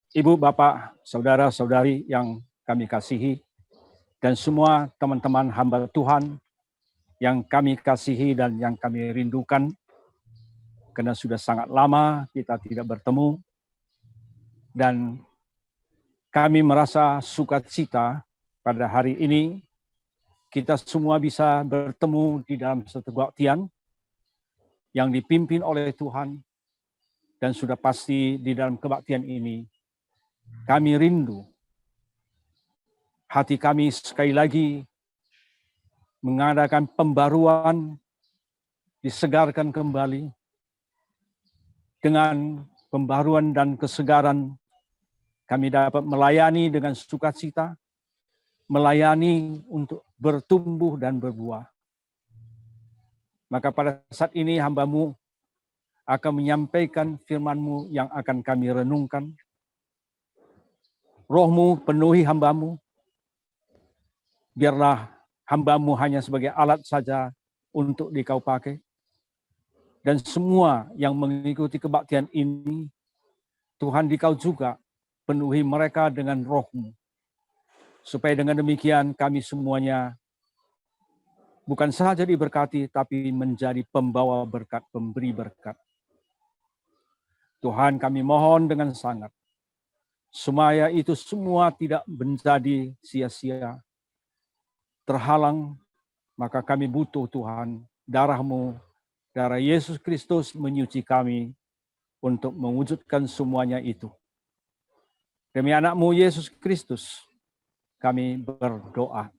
Ibu, Bapak, Saudara-saudari yang kami kasihi, dan semua teman-teman hamba Tuhan yang kami kasihi dan yang kami rindukan, karena sudah sangat lama kita tidak bertemu, dan kami merasa sukacita pada hari ini kita semua bisa bertemu di dalam satu kebaktian yang dipimpin oleh Tuhan, dan sudah pasti di dalam kebaktian ini kami rindu. Hati kami sekali lagi mengadakan pembaruan, disegarkan kembali dengan pembaruan dan kesegaran. Kami dapat melayani dengan sukacita, melayani untuk bertumbuh dan berbuah. Maka pada saat ini hamba-Mu akan menyampaikan firman-Mu yang akan kami renungkan. Roh-Mu penuhi hamba-Mu. Biarlah hamba-Mu hanya sebagai alat saja untuk Dikau pakai. Dan semua yang mengikuti kebaktian ini, Tuhan Dikau juga penuhi mereka dengan Roh-Mu. Supaya dengan demikian kami semuanya bukan saja diberkati, tapi menjadi pembawa berkat, pemberi berkat. Tuhan, kami mohon dengan sangat, supaya itu semua tidak menjadi sia-sia, terhalang, maka kami butuh Tuhan, darah-Mu, darah Yesus Kristus menyuci kami untuk mewujudkan semuanya itu. Demi anak-Mu Yesus Kristus, kami berdoa.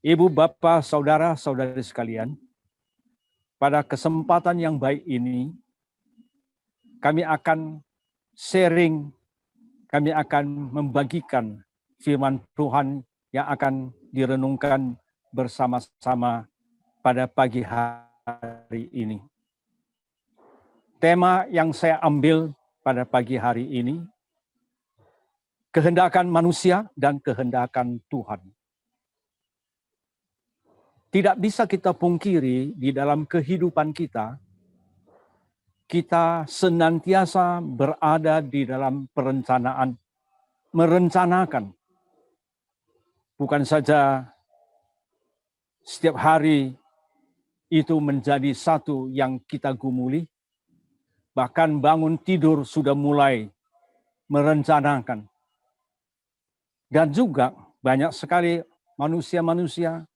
Ibu, Bapak, Saudara-saudari sekalian, pada kesempatan yang baik ini, kami akan sharing, kami akan membagikan firman Tuhan yang akan direnungkan bersama-sama pada pagi hari ini. Tema yang saya ambil pada pagi hari ini, kehendakan manusia dan kehendakan Tuhan. Tidak bisa kita pungkiri di dalam kehidupan kita, kita senantiasa berada di dalam perencanaan, merencanakan. Bukan saja setiap hari itu menjadi satu yang kita gumuli, bahkan bangun tidur sudah mulai merencanakan. Dan juga banyak sekali manusia-manusia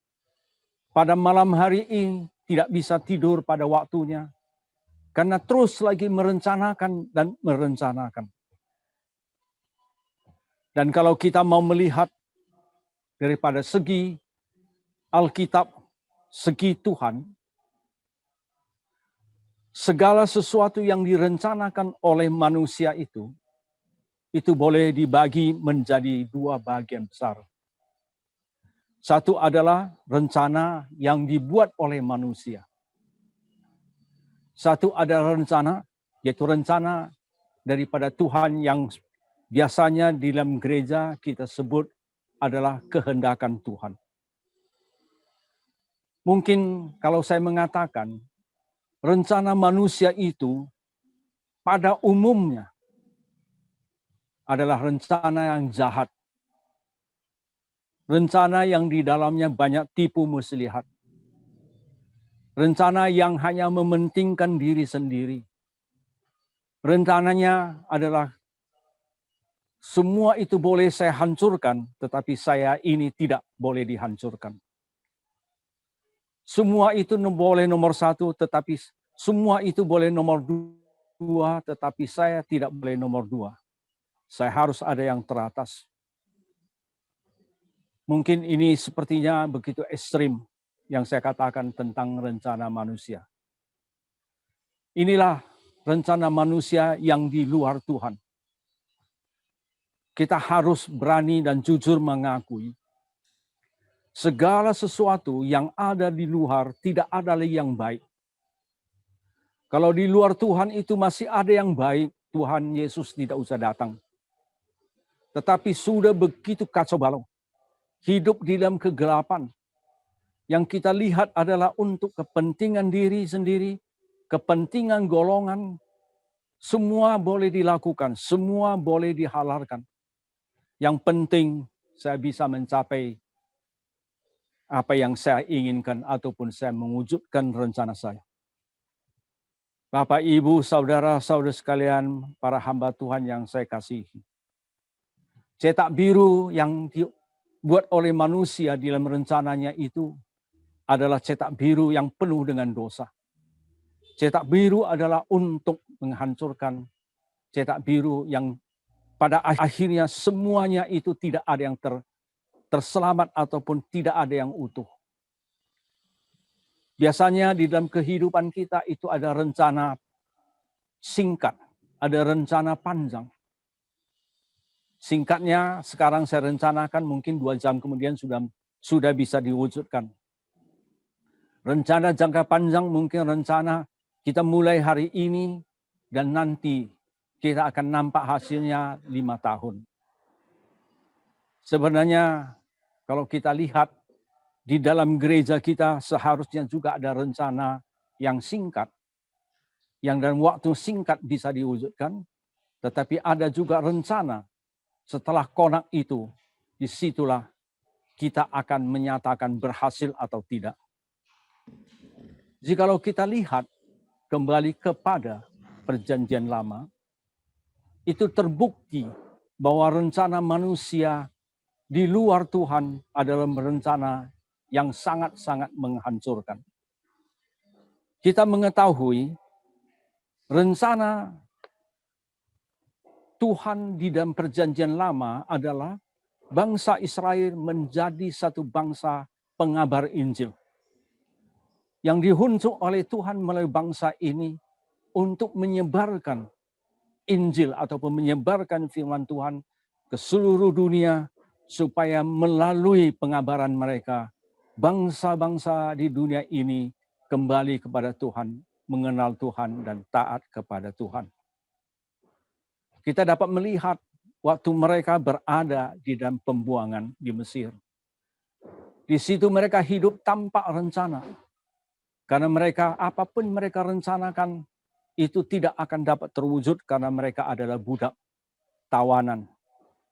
pada malam hari ini tidak bisa tidur pada waktunya, karena terus lagi merencanakan dan merencanakan. Dan kalau kita mau melihat daripada segi Alkitab, segi Tuhan, segala sesuatu yang direncanakan oleh manusia itu boleh dibagi menjadi dua bagian besar. Satu adalah rencana yang dibuat oleh manusia. Satu adalah rencana, yaitu rencana daripada Tuhan yang biasanya di dalam gereja kita sebut adalah kehendakan Tuhan. Mungkin kalau saya mengatakan, rencana manusia itu pada umumnya adalah rencana yang jahat. Rencana yang di dalamnya banyak tipu muslihat. Rencana yang hanya mementingkan diri sendiri. Rencananya adalah semua itu boleh saya hancurkan, tetapi saya ini tidak boleh dihancurkan. Semua itu boleh nomor satu, tetapi semua itu boleh nomor dua, tetapi saya tidak boleh nomor dua. Saya harus ada yang teratas. Mungkin ini sepertinya begitu ekstrim yang saya katakan tentang rencana manusia. Inilah rencana manusia yang di luar Tuhan. Kita harus berani dan jujur mengakui segala sesuatu yang ada di luar tidak ada lagi yang baik. Kalau di luar Tuhan itu masih ada yang baik, Tuhan Yesus tidak usah datang. Tetapi sudah begitu kacau balau. Hidup di dalam kegelapan. Yang kita lihat adalah untuk kepentingan diri sendiri, kepentingan golongan, Semua boleh dilakukan, semua boleh dihalalkan. Yang penting saya bisa mencapai apa yang saya inginkan ataupun saya mewujudkan rencana saya. Bapak, Ibu, saudara-saudara sekalian, para hamba Tuhan yang saya kasihi. Cetak biru yang dibuat oleh manusia di dalam rencananya itu adalah cetak biru yang penuh dengan dosa. Cetak biru adalah untuk menghancurkan. Cetak biru yang pada akhirnya semuanya itu tidak ada yang terselamat ataupun tidak ada yang utuh. Biasanya di dalam kehidupan kita itu ada rencana singkat, ada rencana panjang. Singkatnya sekarang saya rencanakan mungkin 2 jam kemudian sudah bisa diwujudkan. Rencana jangka panjang mungkin rencana kita mulai hari ini dan nanti kita akan nampak hasilnya 5 tahun. Sebenarnya kalau kita lihat di dalam gereja kita seharusnya juga ada rencana yang singkat, yang dalam waktu singkat bisa diwujudkan, tetapi ada juga rencana setelah konak itu, disitulah kita akan menyatakan berhasil atau tidak. Jikalau kita lihat kembali kepada perjanjian lama, itu terbukti bahwa rencana manusia di luar Tuhan adalah rencana yang sangat-sangat menghancurkan. Kita mengetahui rencana Tuhan di dalam perjanjian lama adalah bangsa Israel menjadi satu bangsa pengabar Injil. Yang dihunjuk oleh Tuhan melalui bangsa ini untuk menyebarkan Injil ataupun menyebarkan firman Tuhan ke seluruh dunia supaya melalui pengabaran mereka bangsa-bangsa di dunia ini kembali kepada Tuhan, mengenal Tuhan dan taat kepada Tuhan. Kita dapat melihat waktu mereka berada di dalam pembuangan di Mesir. Di situ mereka hidup tanpa rencana. Karena mereka, apapun mereka rencanakan, itu tidak akan dapat terwujud karena mereka adalah budak tawanan.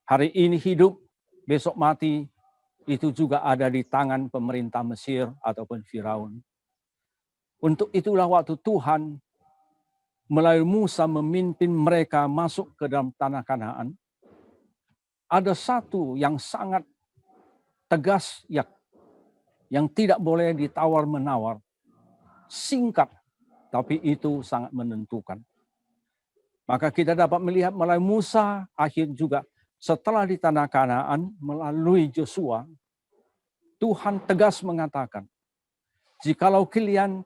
Hari ini hidup, besok mati, itu juga ada di tangan pemerintah Mesir ataupun Firaun. Untuk itulah waktu Tuhan melalui Musa memimpin mereka masuk ke dalam tanah Kanaan, ada satu yang sangat tegas yang tidak boleh ditawar-menawar. Singkat, tapi itu sangat menentukan. Maka kita dapat melihat melalui Musa, akhir juga setelah di tanah Kanaan, melalui Joshua, Tuhan tegas mengatakan, jikalau kalian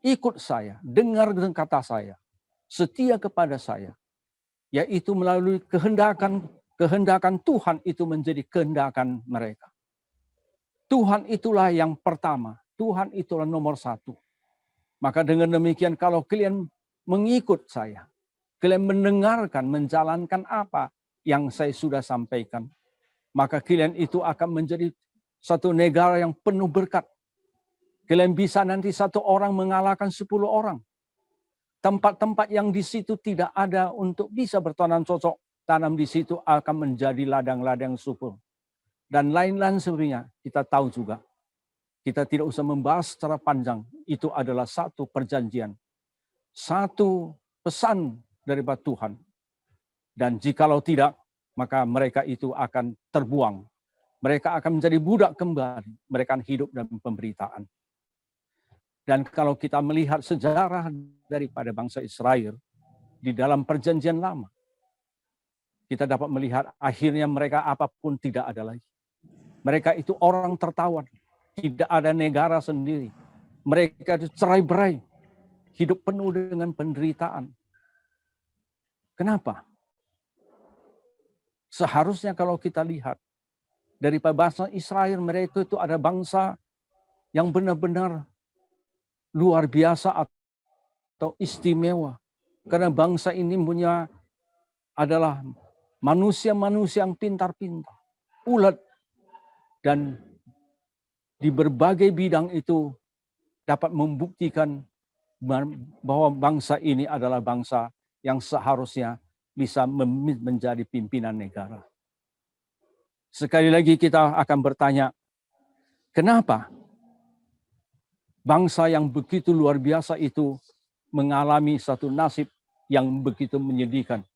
ikut saya, dengar kata saya, setia kepada saya, yaitu melalui kehendakan Tuhan itu menjadi kehendakan mereka. Tuhan itulah yang pertama, Tuhan itulah nomor 1. Maka dengan demikian kalau kalian mengikut saya, kalian mendengarkan, menjalankan apa yang saya sudah sampaikan, maka kalian itu akan menjadi satu negara yang penuh berkat. Kalian bisa nanti 1 orang mengalahkan 10 orang. Tempat-tempat yang di situ tidak ada untuk bisa bertanam cocok tanam di situ akan menjadi ladang-ladang subur. Dan lain-lain sebagainya kita tahu juga. Kita tidak usah membahas secara panjang. Itu adalah satu perjanjian. Satu pesan daripada Tuhan. Dan jikalau tidak, maka mereka itu akan terbuang. Mereka akan menjadi budak kembali. Mereka akan hidup dalam pemberitaan. Dan kalau kita melihat sejarah daripada bangsa Israel di dalam perjanjian lama, kita dapat melihat akhirnya mereka apapun tidak ada lagi. Mereka itu orang tertawan. Tidak ada negara sendiri. Mereka itu cerai-berai. Hidup penuh dengan penderitaan. Kenapa? Seharusnya kalau kita lihat daripada bangsa Israel, mereka itu ada bangsa yang benar-benar luar biasa atau istimewa. Karena bangsa ini adalah manusia-manusia yang pintar-pintar, ulet, dan di berbagai bidang itu dapat membuktikan bahwa bangsa ini adalah bangsa yang seharusnya bisa menjadi pimpinan negara. Sekali lagi kita akan bertanya, kenapa bangsa yang begitu luar biasa itu mengalami satu nasib yang begitu menyedihkan?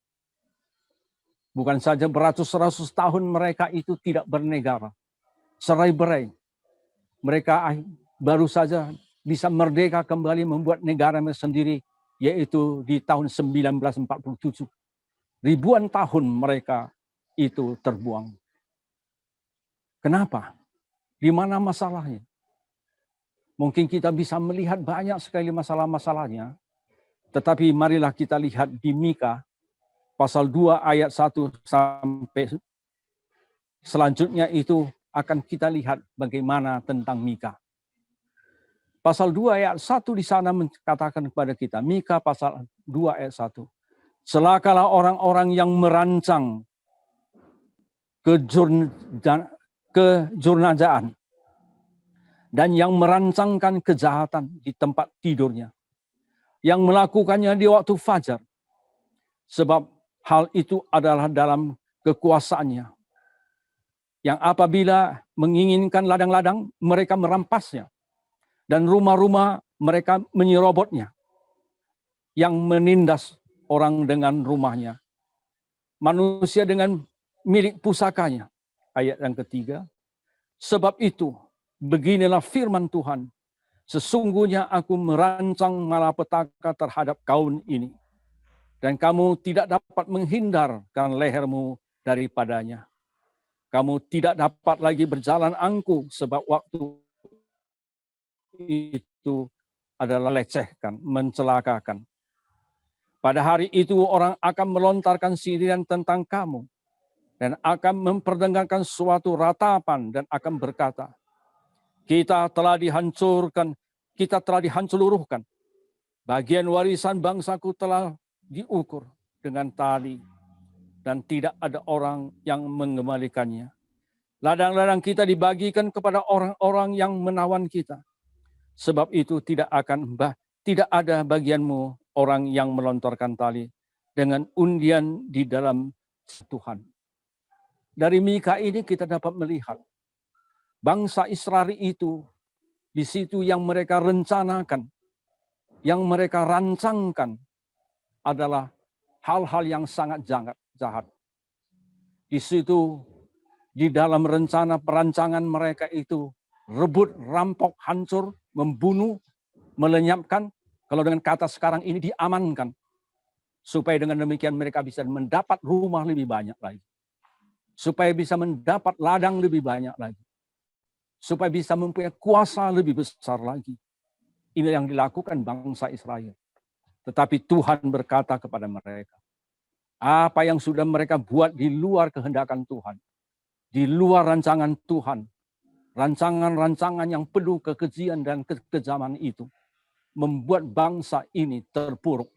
Bukan saja beratus-ratus tahun mereka itu tidak bernegara, cerai-berai. Mereka baru saja bisa merdeka kembali membuat negara sendiri, yaitu di tahun 1947. Ribuan tahun mereka itu terbuang. Kenapa? Di mana masalahnya? Mungkin kita bisa melihat banyak sekali masalah-masalahnya, tetapi marilah kita lihat di Mika pasal 2 ayat 1 sampai selanjutnya itu akan kita lihat bagaimana tentang Mika. Pasal 2 ayat 1 di sana mengatakan kepada kita, Mika pasal 2 ayat 1. Celakalah orang-orang yang merancang kejurnajaan dan yang merancangkan kejahatan di tempat tidurnya, yang melakukannya di waktu fajar, sebab hal itu adalah dalam kekuasaannya, yang apabila menginginkan ladang-ladang, mereka merampasnya, dan rumah-rumah mereka menyerobotnya, yang menindas orang dengan rumahnya, manusia dengan milik pusakanya. Ayat yang ketiga, sebab itu beginilah firman Tuhan, sesungguhnya aku merancang malapetaka terhadap kaum ini, dan kamu tidak dapat menghindarkan lehermu daripadanya. Kamu tidak dapat lagi berjalan angkuh, sebab waktu itu adalah lecehkan, mencelakakan. Pada hari itu orang akan melontarkan sirian tentang kamu, dan akan memperdengarkan suatu ratapan, dan akan berkata, kita telah dihancurkan. Bagian warisan bangsaku telah diukur dengan tali, dan tidak ada orang yang mengembalikannya. Ladang-ladang kita dibagikan kepada orang-orang yang menawan kita. Sebab itu tidak ada bagianmu orang yang melontarkan tali dengan undian di dalam Tuhan. Dari Mika ini kita dapat melihat bangsa Israel itu di situ yang mereka rencanakan, yang mereka rancangkan adalah hal-hal yang sangat jahat. Di situ, di dalam rencana perancangan mereka itu, rebut, rampok, hancur, membunuh, melenyapkan, kalau dengan kata sekarang ini diamankan. Supaya dengan demikian mereka bisa mendapat rumah lebih banyak lagi. Supaya bisa mendapat ladang lebih banyak lagi. Supaya bisa mempunyai kuasa lebih besar lagi. Ini yang dilakukan bangsa Israel. Tetapi Tuhan berkata kepada mereka, apa yang sudah mereka buat di luar kehendakan Tuhan, di luar rancangan Tuhan, rancangan-rancangan yang penuh kekejian dan kekejaman itu, membuat bangsa ini terpuruk,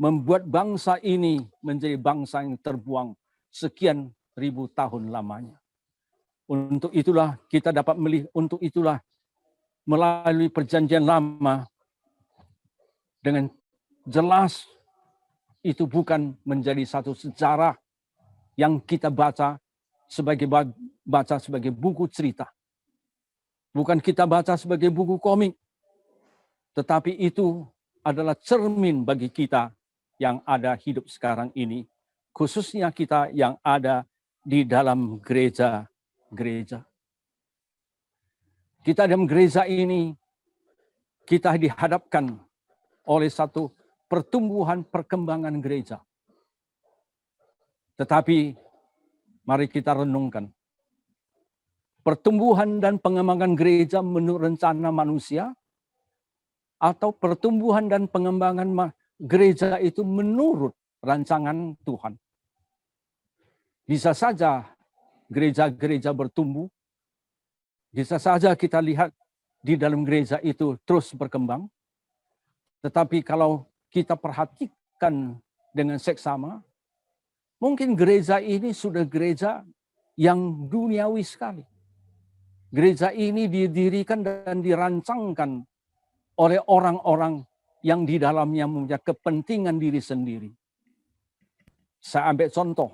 membuat bangsa ini menjadi bangsa yang terbuang sekian ribu tahun lamanya. Untuk itulah kita dapat melihat, untuk itulah melalui perjanjian lama dengan jelas itu bukan menjadi satu sejarah yang kita baca sebagai buku cerita. Bukan kita baca sebagai buku komik. Tetapi itu adalah cermin bagi kita yang ada hidup sekarang ini. Khususnya kita yang ada di dalam gereja-gereja. Kita dalam gereja ini, kita dihadapkan oleh satu pertumbuhan perkembangan gereja. Tetapi mari kita renungkan. Pertumbuhan dan pengembangan gereja menurut rencana manusia, atau pertumbuhan dan pengembangan gereja itu menurut rancangan Tuhan. Bisa saja gereja-gereja bertumbuh, bisa saja kita lihat di dalam gereja itu terus berkembang, tetapi kalau kita perhatikan dengan seksama, mungkin gereja ini sudah gereja yang duniawi sekali. Gereja ini didirikan dan dirancangkan oleh orang-orang yang di dalamnya mempunyai kepentingan diri sendiri. Saya ambil contoh.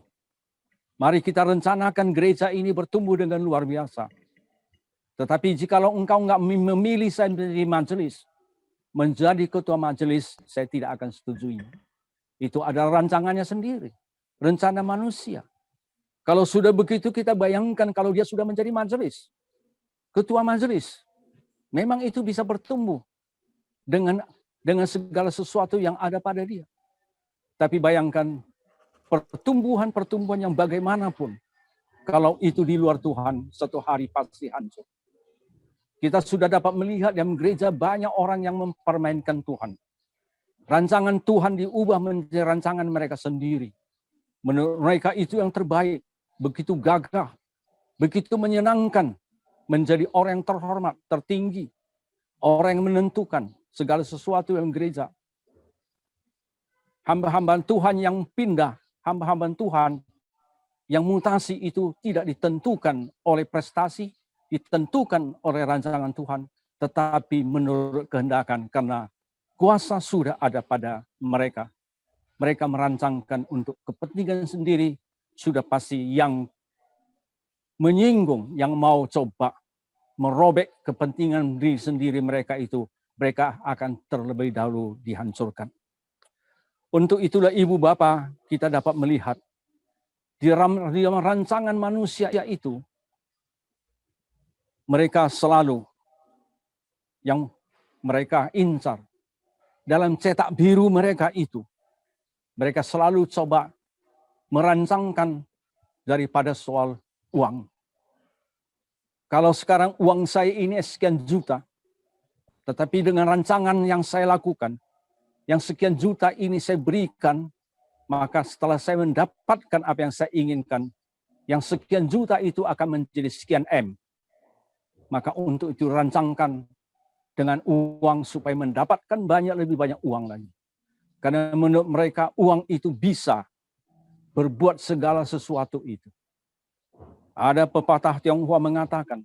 Mari kita rencanakan gereja ini bertumbuh dengan luar biasa. Tetapi jikalau engkau enggak memilih saya menjadi majelis, menjadi ketua majelis, saya tidak akan setujui. Itu adalah rancangannya sendiri. Rencana manusia. Kalau sudah begitu kita bayangkan kalau dia sudah menjadi majelis. Ketua majelis. Memang itu bisa bertumbuh dengan segala sesuatu yang ada pada dia. Tapi bayangkan pertumbuhan yang bagaimanapun, kalau itu di luar Tuhan, satu hari pasti hancur. Kita sudah dapat melihat dalam gereja banyak orang yang mempermainkan Tuhan. Rancangan Tuhan diubah menjadi rancangan mereka sendiri. Menurut mereka itu yang terbaik, begitu gagah, begitu menyenangkan, menjadi orang yang terhormat, tertinggi, orang yang menentukan segala sesuatu dalam gereja. Hamba-hamba Tuhan yang pindah, hamba-hamba Tuhan yang mutasi itu tidak ditentukan oleh prestasi, ditentukan oleh rancangan Tuhan, tetapi menurut kehendakan karena kuasa sudah ada pada mereka. Mereka merancangkan untuk kepentingan sendiri, sudah pasti yang menyinggung, yang mau coba merobek kepentingan diri sendiri mereka itu, mereka akan terlebih dahulu dihancurkan. Untuk itulah Ibu Bapa kita dapat melihat di dalam rancangan manusia itu, mereka selalu yang mereka incar. Dalam cetak biru mereka itu, mereka selalu coba merancangkan daripada soal uang. Kalau sekarang uang saya ini sekian juta, tetapi dengan rancangan yang saya lakukan, yang sekian juta ini saya berikan, maka setelah saya mendapatkan apa yang saya inginkan, yang sekian juta itu akan menjadi sekian M. Maka untuk itu rancangkan dengan uang supaya mendapatkan lebih banyak uang lagi. Karena menurut mereka uang itu bisa berbuat segala sesuatu itu. Ada pepatah Tionghoa mengatakan,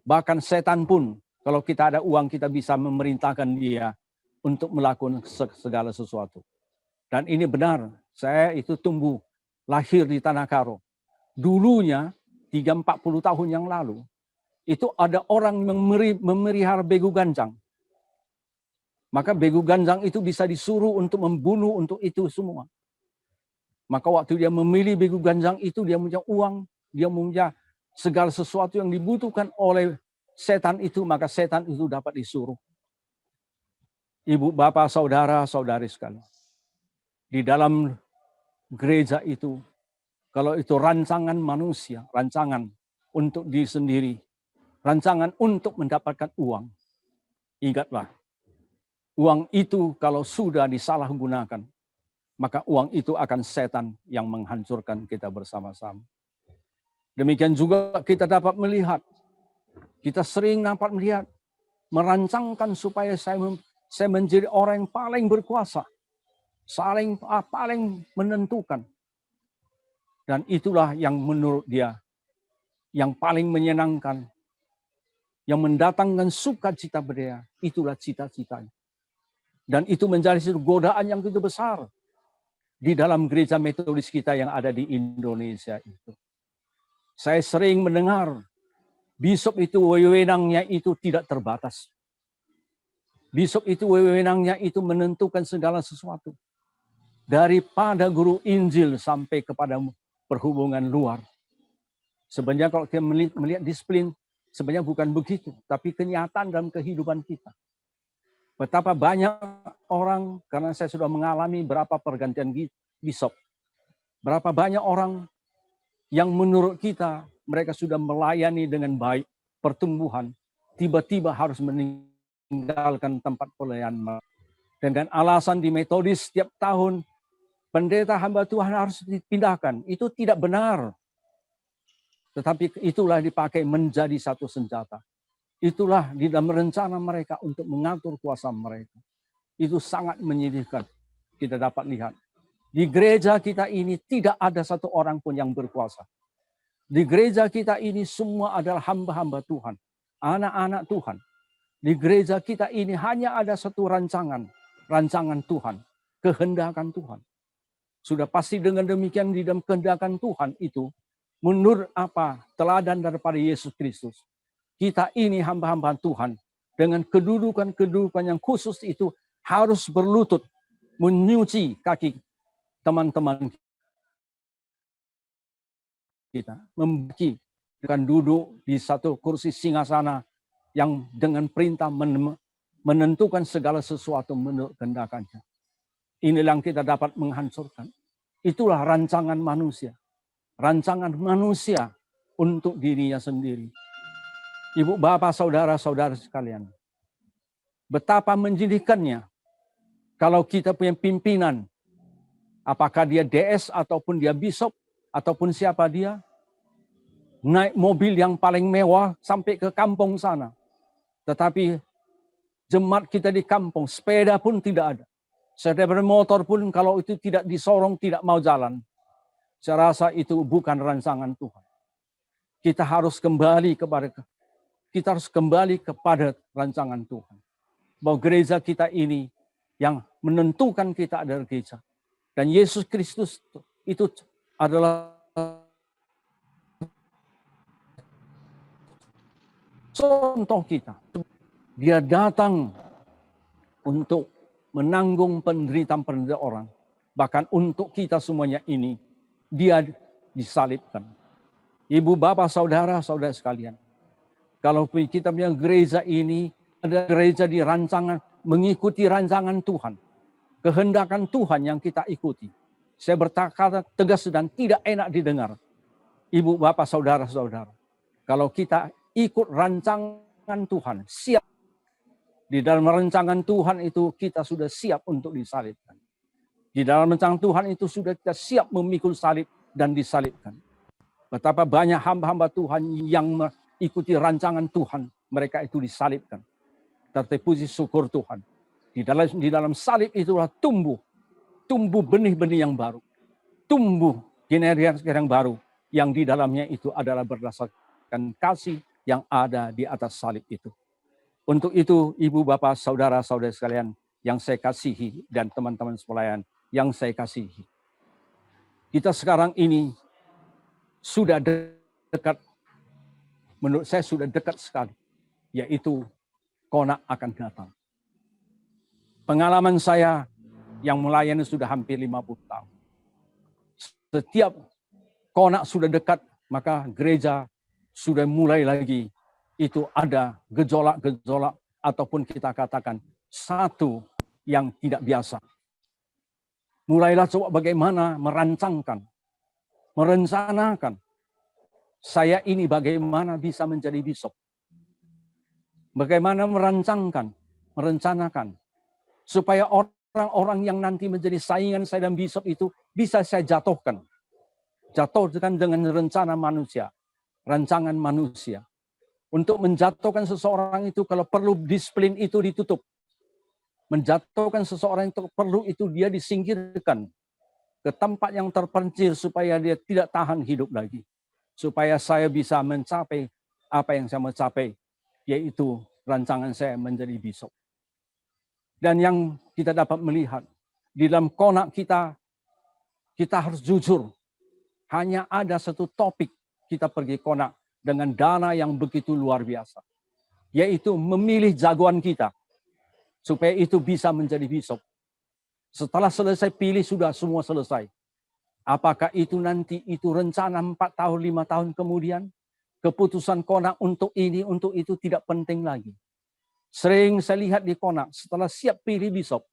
bahkan setan pun kalau kita ada uang kita bisa memerintahkan dia untuk melakukan segala sesuatu. Dan ini benar, saya itu tumbuh lahir di Tanah Karo. Dulunya 30-40 tahun yang lalu, itu ada orang yang memelihara begu ganjang. Maka begu ganjang itu bisa disuruh untuk membunuh untuk itu semua. Maka waktu dia memilih begu ganjang itu, dia punya uang, dia punya segala sesuatu yang dibutuhkan oleh setan itu, maka setan itu dapat disuruh. Ibu, bapak, saudara, saudari sekalian. Di dalam gereja itu, kalau itu rancangan manusia, rancangan untuk diri sendiri, rancangan untuk mendapatkan uang. Ingatlah, uang itu kalau sudah disalahgunakan, maka uang itu akan setan yang menghancurkan kita bersama-sama. Demikian juga kita dapat melihat, kita sering dapat melihat, merancangkan supaya saya menjadi orang yang paling berkuasa, paling menentukan. Dan itulah yang menurut dia, yang paling menyenangkan, yang mendatangkan sukacita pada dia, itulah cita-citanya. Dan itu menjadi satu godaan yang begitu besar di dalam gereja metodis kita yang ada di Indonesia itu. Saya sering mendengar, bisop itu wewenangnya itu tidak terbatas. Bisop itu wewenangnya itu menentukan segala sesuatu. Daripada guru Injil sampai kepada perhubungan luar. Sebenarnya kalau kita melihat disiplin, sebenarnya bukan begitu. Tapi kenyataan dalam kehidupan kita. Betapa banyak orang, karena saya sudah mengalami berapa pergantian bisop. Berapa banyak orang yang menurut kita, mereka sudah melayani dengan baik, pertumbuhan, tiba-tiba harus meninggalkan tempat pelayanan. Dengan alasan di metodis setiap tahun, pendeta hamba Tuhan harus dipindahkan. Itu tidak benar. Tetapi itulah dipakai menjadi satu senjata. Itulah di dalam rencana mereka untuk mengatur kuasa mereka. Itu sangat menyedihkan. Kita dapat lihat. Di gereja kita ini tidak ada satu orang pun yang berkuasa. Di gereja kita ini semua adalah hamba-hamba Tuhan. Anak-anak Tuhan. Di gereja kita ini hanya ada satu rancangan. Rancangan Tuhan. Kehendakan Tuhan. Sudah pasti dengan demikian di dalam kehendakan Tuhan itu, menurut apa teladan daripada Yesus Kristus, kita ini hamba-hamba Tuhan dengan kedudukan-kedudukan yang khusus itu harus berlutut menyuci kaki teman-teman kita, membagi dengan duduk di satu kursi singgasana yang dengan perintah menentukan segala sesuatu menurut kehendakannya. Inilah yang kita dapat menghancurkan. Itulah rancangan manusia. Rancangan manusia untuk dirinya sendiri. Ibu, bapak, saudara-saudara sekalian. Betapa menjadikannya kalau kita punya pimpinan, apakah dia DS ataupun dia bishop, ataupun siapa dia, naik mobil yang paling mewah sampai ke kampung sana. Tetapi jemaat kita di kampung, sepeda pun tidak ada. Sepeda motor pun kalau itu tidak disorong, tidak mau jalan. Saya rasa itu bukan rancangan Tuhan. Kita harus kembali kepada rancangan Tuhan. Bahwa gereja kita ini yang menentukan kita adalah gereja. Dan Yesus Kristus itu adalah contoh kita. Dia datang untuk menanggung penderitaan orang. Bahkan untuk kita semuanya ini, dia disalibkan. Ibu, bapak, saudara-saudara sekalian. Kalau kita punya gereja ini, ada gereja di rancangan, mengikuti rancangan Tuhan. Kehendakan Tuhan yang kita ikuti. Saya berkata tegas dan tidak enak didengar. Ibu, bapak, saudara-saudara. Kalau kita ikut rancangan Tuhan, siap. Di dalam rancangan Tuhan itu kita sudah siap untuk disalibkan. Di dalam rancangan Tuhan itu sudah kita siap memikul salib dan disalibkan. Betapa banyak hamba-hamba Tuhan yang mengikuti rancangan Tuhan, mereka itu disalibkan. Terpuji syukur Tuhan. Di dalam salib itulah tumbuh benih-benih yang baru. Tumbuh generasi yang baru yang di dalamnya itu adalah berdasarkan kasih yang ada di atas salib itu. Untuk itu, ibu, bapak, saudara-saudara sekalian yang saya kasihi dan teman-teman sekalian yang saya kasihi. Kita sekarang ini sudah dekat, menurut saya sudah dekat sekali, yaitu Konak akan datang. Pengalaman saya yang melayani sudah hampir 50 tahun. Setiap Konak sudah dekat, maka gereja sudah mulai lagi itu ada gejolak-gejolak ataupun kita katakan satu yang tidak biasa. Mulailah coba bagaimana merencanakan saya ini bagaimana bisa menjadi bishop. Bagaimana merencanakan supaya orang-orang yang nanti menjadi saingan saya dan bishop itu bisa saya jatuhkan. Jatuhkan dengan rencana manusia, rancangan manusia. Untuk menjatuhkan seseorang itu kalau perlu disiplin itu ditutup. Menjatuhkan seseorang itu perlu itu dia disingkirkan ke tempat yang terpencil supaya dia tidak tahan hidup lagi. Supaya saya bisa mencapai apa yang saya mau capai, yaitu rancangan saya menjadi bishop. Dan yang kita dapat melihat, di dalam Konak kita harus jujur. Hanya ada satu topik kita pergi Konak dengan dana yang begitu luar biasa. Yaitu memilih jagoan kita. Supaya itu bisa menjadi bishop. Setelah selesai pilih, sudah semua selesai. Apakah itu nanti itu rencana 4 tahun, 5 tahun kemudian? Keputusan Konak untuk ini, untuk itu tidak penting lagi. Sering saya lihat di Konak, setelah siap pilih bishop.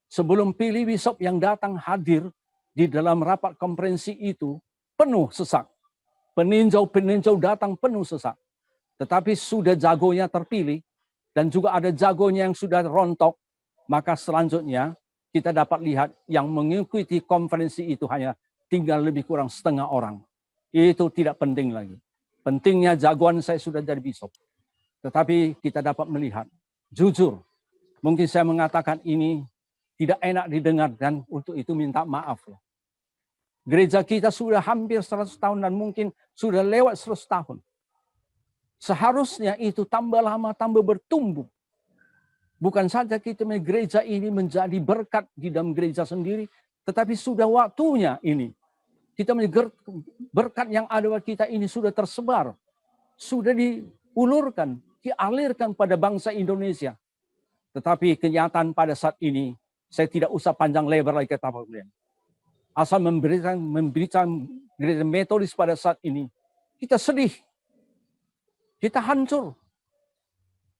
Sebelum pilih bishop yang datang hadir di dalam rapat konferensi itu, penuh sesak. Peninjau-peninjau datang penuh sesak. Tetapi sudah jagonya terpilih, dan juga ada jagonya yang sudah rontok, maka selanjutnya kita dapat lihat yang mengikuti konferensi itu hanya tinggal lebih kurang setengah orang. Itu tidak penting lagi. Pentingnya jagoan saya sudah jadi bishop. Tetapi kita dapat melihat, jujur, mungkin saya mengatakan ini tidak enak didengar dan untuk itu minta maaf. Gereja kita sudah hampir 100 tahun dan mungkin sudah lewat 100 tahun. Seharusnya itu tambah lama, tambah bertumbuh. Bukan saja kita gereja ini menjadi berkat di dalam gereja sendiri, Tetapi sudah waktunya ini. Kita berkat yang ada pada kita ini sudah tersebar. Sudah diulurkan, dialirkan pada bangsa Indonesia. Tetapi kenyataan pada saat ini, saya tidak usah panjang lebar lagi kata kalian. Asal memberikan gereja metodis pada saat ini, kita sedih. Kita hancur.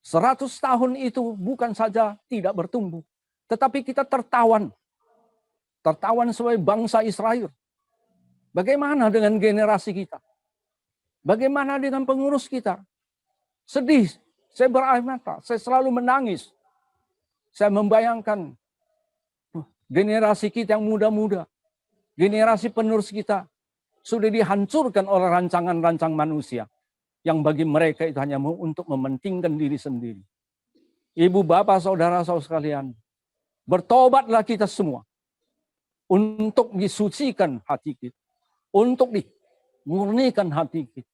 100 tahun itu bukan saja tidak bertumbuh, tetapi kita tertawan. Tertawan sebagai bangsa Israel. Bagaimana dengan generasi kita? Bagaimana dengan pengurus kita? Sedih, saya berair mata, saya selalu menangis. Saya membayangkan generasi kita yang muda-muda, generasi penerus kita, sudah dihancurkan oleh rancangan-rancangan manusia. Yang bagi mereka itu hanya untuk mementingkan diri sendiri. Ibu, bapak, saudara-saudara sekalian, bertobatlah kita semua untuk disucikan hati kita, untuk dimurnikan hati kita.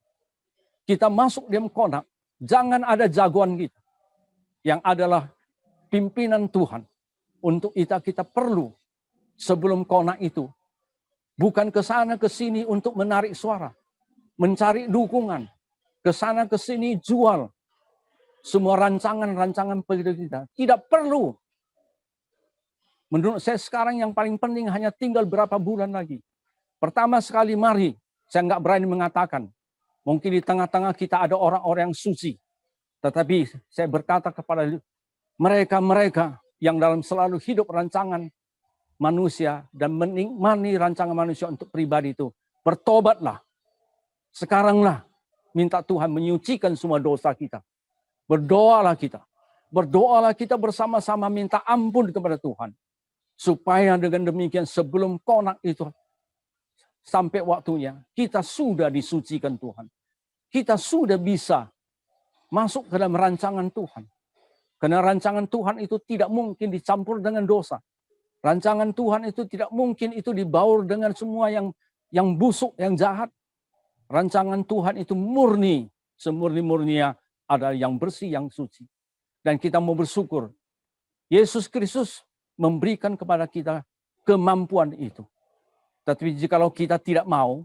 Kita masuk dalam konak, jangan ada jagoan kita yang adalah pimpinan Tuhan. Untuk kita perlu sebelum konak itu bukan ke sana ke sini untuk menarik suara, mencari dukungan. Ke sana ke sini jual semua rancangan-rancangan kita. Tidak perlu. Menurut saya sekarang yang paling penting hanya tinggal berapa bulan lagi. Pertama sekali mari, saya nggak berani mengatakan. Mungkin di tengah-tengah kita ada orang-orang yang suci. Tetapi saya berkata kepada mereka-mereka yang dalam selalu hidup rancangan manusia dan menikmati rancangan manusia untuk pribadi itu. Bertobatlah. Sekaranglah. Minta Tuhan menyucikan semua dosa kita. Berdoalah kita. Berdoalah kita bersama-sama minta ampun kepada Tuhan. Supaya dengan demikian sebelum konak itu sampai waktunya, kita sudah disucikan Tuhan. Kita sudah bisa masuk ke dalam rancangan Tuhan. Karena rancangan Tuhan itu tidak mungkin dicampur dengan dosa. Rancangan Tuhan itu tidak mungkin itu dibaur dengan semua yang busuk, yang jahat. Rancangan Tuhan itu murni, semurni-murninya adalah yang bersih, yang suci. Dan kita mau bersyukur. Yesus Kristus memberikan kepada kita kemampuan itu. Tetapi jikalau kita tidak mau,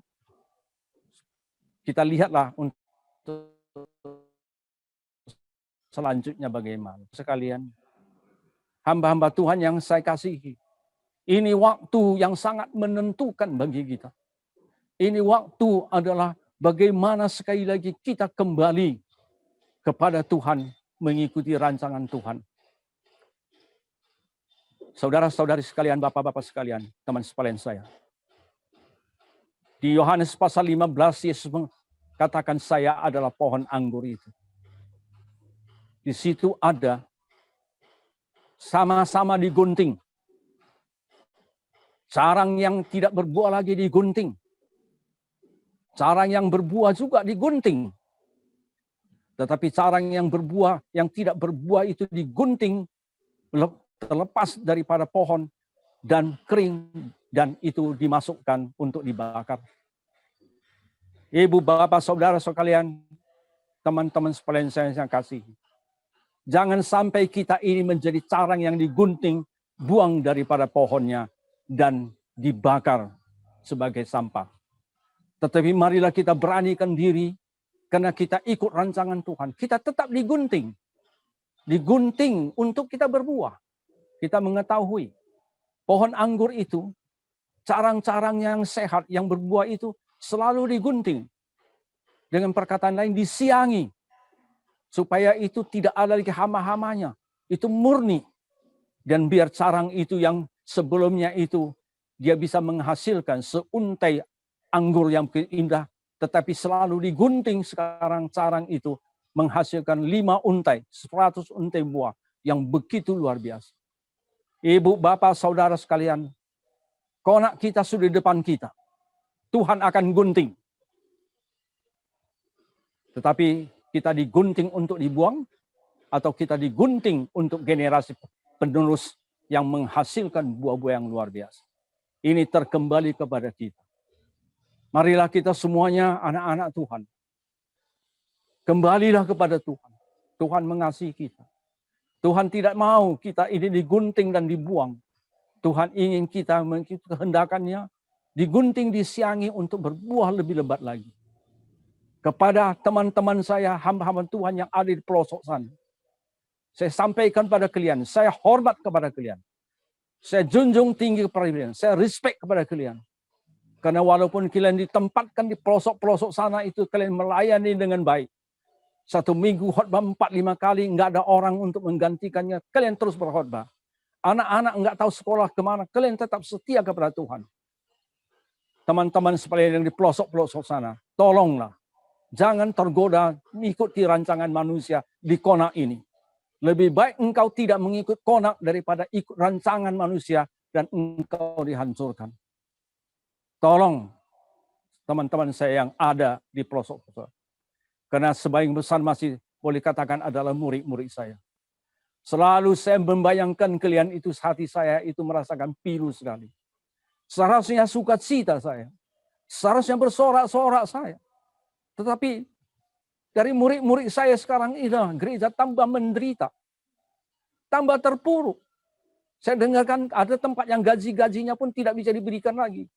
kita lihatlah untuk selanjutnya bagaimana. Sekalian, hamba-hamba Tuhan yang saya kasihi, ini waktu yang sangat menentukan bagi kita. Ini waktu adalah bagaimana sekali lagi kita kembali kepada Tuhan, mengikuti rancangan Tuhan. Saudara-saudari sekalian, bapak-bapak sekalian, teman sekalian saya. Di Yohanes pasal 15, Yesus mengatakan saya adalah pohon anggur itu. Di situ ada sama-sama digunting. Carang yang tidak berbuah lagi digunting. Carang yang berbuah juga digunting. Tetapi carang yang berbuah, yang tidak berbuah itu digunting, terlepas daripada pohon dan kering, dan itu dimasukkan untuk dibakar. Ibu, bapak, saudara sekalian, teman-teman sekalian saya yang kasih. Jangan sampai kita ini menjadi carang yang digunting, buang daripada pohonnya, dan dibakar sebagai sampah. Tetapi marilah kita beranikan diri, karena kita ikut rancangan Tuhan. Kita tetap digunting. Digunting untuk kita berbuah. Kita mengetahui pohon anggur itu, carang-carang yang sehat, yang berbuah itu selalu digunting. Dengan perkataan lain, disiangi. Supaya itu tidak ada lagi hama-hamanya. Itu murni. Dan biar carang itu yang sebelumnya itu, dia bisa menghasilkan seuntai anggur yang indah, tetapi selalu digunting sekarang carang itu menghasilkan 5 untai, 100 untai buah yang begitu luar biasa. Ibu, bapak, saudara sekalian, konak kita sudah di depan kita. Tuhan akan gunting. Tetapi kita digunting untuk dibuang, atau kita digunting untuk generasi penerus yang menghasilkan buah-buah yang luar biasa. Ini terkembali kepada kita. Marilah kita semuanya anak-anak Tuhan. Kembalilah kepada Tuhan. Tuhan mengasihi kita. Tuhan tidak mau kita ini digunting dan dibuang. Tuhan ingin kita mengikuti kehendakannya, digunting, disiangi untuk berbuah lebih lebat lagi. Kepada teman-teman saya, hamba-hamba Tuhan yang ada di pelosok sana, saya sampaikan pada kalian, saya hormat kepada kalian. Saya junjung tinggi kepada kalian, saya respect kepada kalian. Karena walaupun kalian ditempatkan di pelosok-pelosok sana itu, kalian melayani dengan baik. 1 minggu khotbah 4-5 kali, nggak ada orang untuk menggantikannya. Kalian terus berkhotbah. Anak-anak nggak tahu sekolah kemana, kalian tetap setia kepada Tuhan. Teman-teman sekalian yang di pelosok-pelosok sana, tolonglah. Jangan tergoda mengikuti rancangan manusia di konak ini. Lebih baik engkau tidak mengikut konak daripada ikut rancangan manusia dan engkau dihancurkan. Tolong teman-teman saya yang ada di pelosok-pelosok. Karena sebagian besar masih boleh katakan adalah murid-murid saya. Selalu saya membayangkan kalian itu, hati saya itu merasakan pilu sekali. Seharusnya sukacita saya. Seharusnya bersorak-sorak saya. Tetapi dari murid-murid saya sekarang ini, gereja tambah menderita. Tambah terpuruk. Saya dengarkan ada tempat yang gaji-gajinya pun tidak bisa diberikan lagi.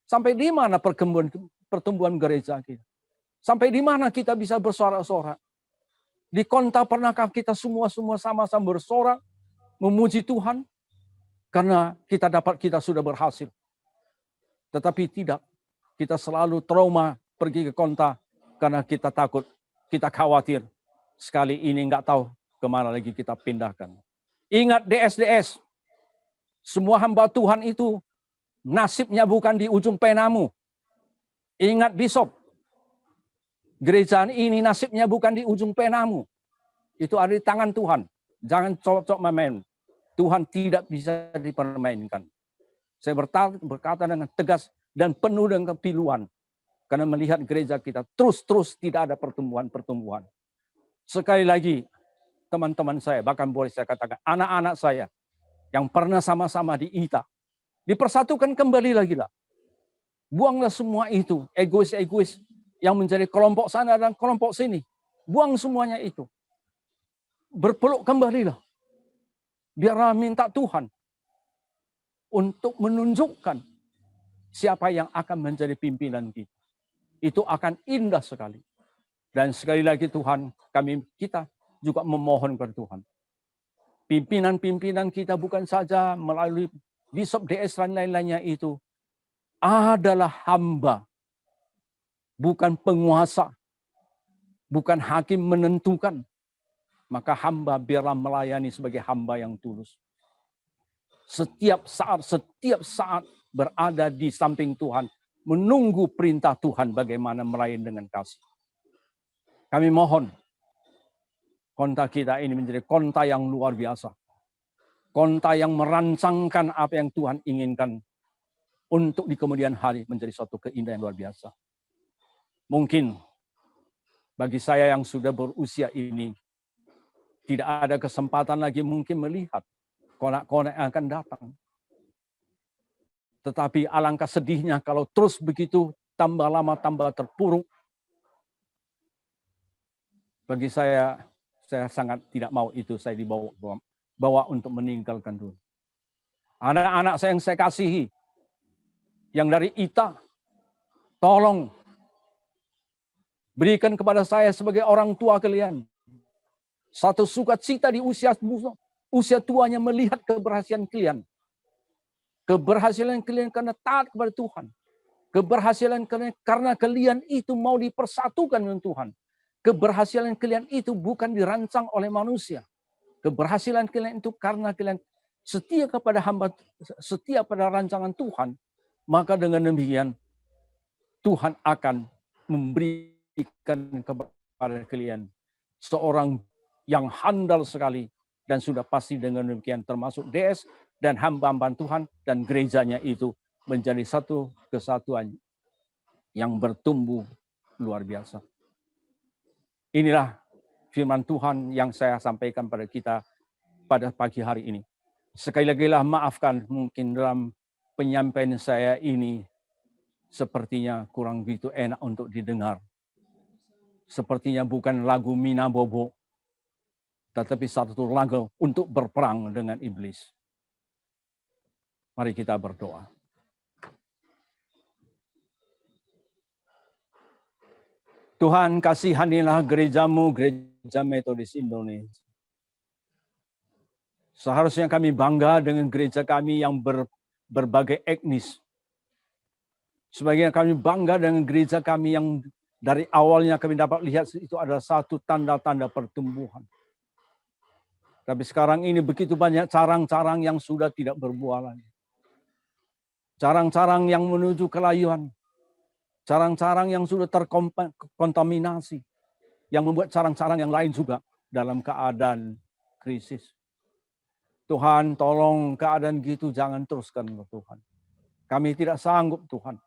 Sampai di mana pertumbuhan gereja kita? Sampai di mana kita bisa bersorak-sorak? Di Konta pernahkah kita semua sama-sama bersorak, memuji Tuhan? Karena kita sudah berhasil. Tetapi tidak. Kita selalu trauma pergi ke Konta karena kita takut, kita khawatir. Sekali ini nggak tahu kemana lagi kita pindahkan. Ingat DSDS. Semua hamba Tuhan itu nasibnya bukan di ujung penamu. Ingat Bishop. Gereja ini nasibnya bukan di ujung penamu. Itu ada di tangan Tuhan. Jangan cocok main. Tuhan tidak bisa dipermainkan. Saya berkata dengan tegas dan penuh dengan kepiluan. Karena melihat gereja kita terus tidak ada pertumbuhan. Sekali lagi, teman-teman saya, bahkan boleh saya katakan, anak-anak saya yang pernah sama-sama di ITA, dipersatukan kembali lagi lah. Buanglah semua itu, egois-egois yang menjadi kelompok sana dan kelompok sini. Buang semuanya itu. Berpeluk kembalilah. Biarlah minta Tuhan untuk menunjukkan siapa yang akan menjadi pimpinan kita. Itu akan indah sekali. Dan sekali lagi Tuhan, kita juga memohon kepada Tuhan. Pimpinan-pimpinan kita bukan saja melalui Bishop DS dan lain-lainnya itu adalah hamba. Bukan penguasa. Bukan hakim menentukan. Maka hamba biarlah melayani sebagai hamba yang tulus. Setiap saat berada di samping Tuhan. Menunggu perintah Tuhan bagaimana melayani dengan kasih. Kami mohon konta kita ini menjadi konta yang luar biasa. Konta yang merancangkan apa yang Tuhan inginkan untuk di kemudian hari menjadi suatu keindahan luar biasa. Mungkin bagi saya yang sudah berusia ini, tidak ada kesempatan lagi mungkin melihat konak-konak yang akan datang. Tetapi alangkah sedihnya kalau terus begitu tambah lama tambah terpuruk. Bagi saya sangat tidak mau itu saya bawa untuk meninggalkan dulu. Anak-anak saya yang saya kasihi, yang dari ITA, tolong berikan kepada saya sebagai orang tua kalian satu sukacita di usia tuanya melihat keberhasilan kalian. Keberhasilan kalian karena taat kepada Tuhan. Keberhasilan kalian karena kalian itu mau dipersatukan dengan Tuhan. Keberhasilan kalian itu bukan dirancang oleh manusia. Keberhasilan kalian itu karena kalian setia kepada setia pada rancangan Tuhan. Maka dengan demikian Tuhan akan memberikan kepada kalian seorang yang handal sekali dan sudah pasti dengan demikian termasuk DS dan hamba-hamba Tuhan dan gerejanya itu menjadi satu kesatuan yang bertumbuh luar biasa. Inilah firman Tuhan yang saya sampaikan pada kita pada pagi hari ini. Sekali lagi maafkan mungkin dalam penyampaian saya ini sepertinya kurang begitu enak untuk didengar. Sepertinya bukan lagu Mina Bobo, tetapi satu lagu untuk berperang dengan iblis. Mari kita berdoa. Tuhan, kasihanilah gerejamu, Gereja Metodis Indonesia. Seharusnya kami bangga dengan gereja kami yang berbagai etnis. Sebagian kami bangga dengan gereja kami yang dari awalnya kami dapat lihat itu adalah satu tanda-tanda pertumbuhan. Tapi sekarang ini begitu banyak carang-carang yang sudah tidak berbuah lagi. Carang-carang yang menuju kelayuan. Carang-carang yang sudah terkontaminasi. Yang membuat carang-carang yang lain juga dalam keadaan krisis. Tuhan, tolong keadaan gitu jangan teruskan, Tuhan. Kami tidak sanggup, Tuhan.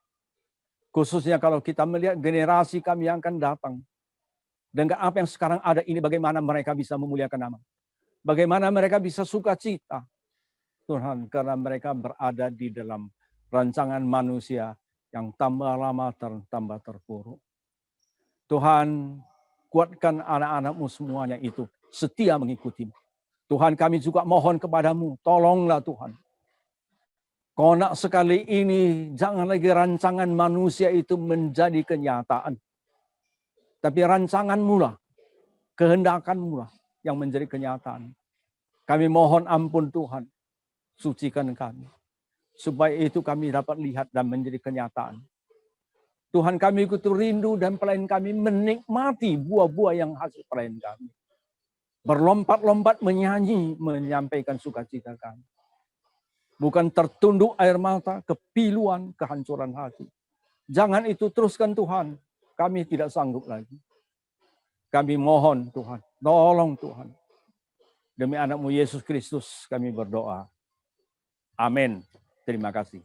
Khususnya kalau kita melihat generasi kami yang akan datang. Dengan apa yang sekarang ada ini, bagaimana mereka bisa memuliakan nama. Bagaimana mereka bisa sukacita, Tuhan, karena mereka berada di dalam rancangan manusia yang tambah lama tambah terpuruk. Tuhan, kuatkan anak-anak-mu semuanya itu setia mengikuti-Mu. Tuhan, kami juga mohon kepadamu, tolonglah Tuhan. Konak sekali ini, jangan lagi rancangan manusia itu menjadi kenyataan. Tapi rancangan-Mu lah, kehendakan-Mu lah yang menjadi kenyataan. Kami mohon ampun Tuhan, sucikan kami. Supaya itu kami dapat lihat dan menjadi kenyataan. Tuhan, kami ikut rindu dan pelayan kami menikmati buah-buah yang hasil pelayan kami. Berlompat-lompat menyanyi, menyampaikan sukacita kami. Bukan tertunduk air mata, kepiluan, kehancuran hati. Jangan itu teruskan Tuhan, kami tidak sanggup lagi. Kami mohon Tuhan, tolong Tuhan. Demi anak-Mu Yesus Kristus kami berdoa. Amin. Terima kasih.